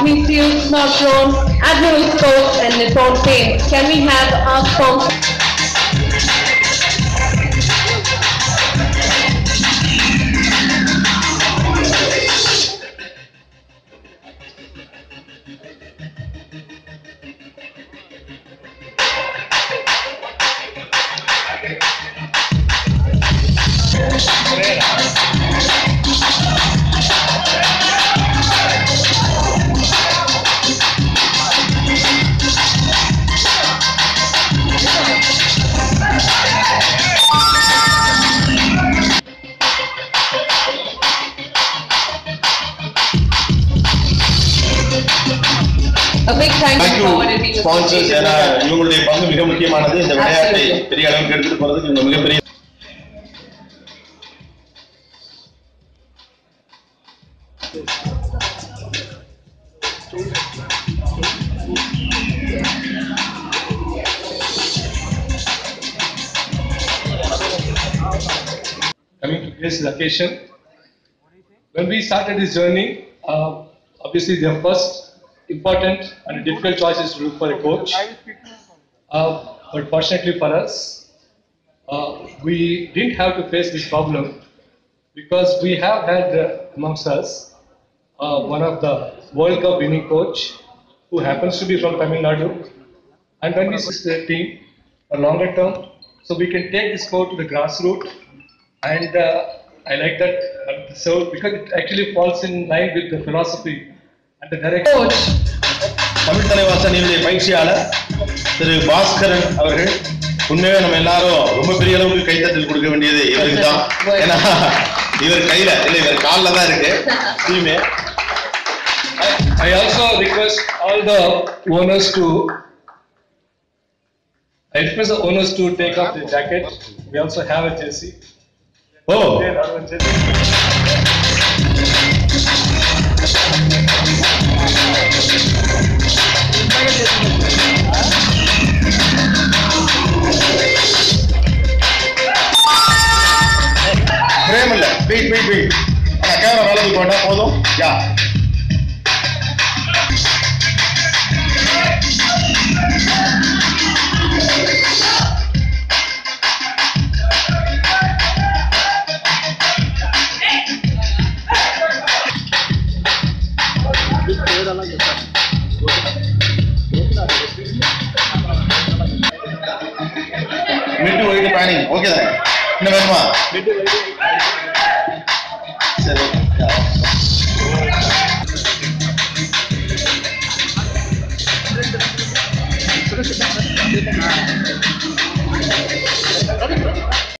Misuse not prone, Admiral Sports and Nippon Paint. Can we have our sponsor? A big thank you for sponsors. இவங்களுடைய பங்கு மிக முக்கியமானது. இந்த விளையாட்டை பெரிய அளவுக்கு எடுத்துட்டு போறதுக்கு இவங்க மிகப்பெரிய. Coming to this occasion, when we started this journey, obviously the first important and difficult choice is to look for a coach. But fortunately for us, we didn't have to face this problem because we have had amongst us one of the World Cup winning coach who happens to be from Tamil Nadu. And when we see the team a longer term, so we can take this sport to the grassroots. And I like that so because it actually falls in line with the philosophy and the direction. Coach. Tamil தலைவாசனியுடைய பயிற்சியாளர் திரு பாஸ்கரன் அவர்கள் உண்மையாக நம்ம எல்லாரும் ரொம்ப பெரிய அளவுக்கு கைத்தட்டல் கொடுக்க வேண்டியது இவருக்கு தான். ஏன்னா இவர் கையில இல்லை இவர் காலில் தான் இருக்கு டீமே. I also request all the owners to take off the jacket. We also have a jersey. Oh. பிரேமல்ல வெயிட் ஆனா கேமரா வேலைக்கு போட்டா போதும். Yeah mid wide planning okay தானே? என்ன வேணுமா? சரி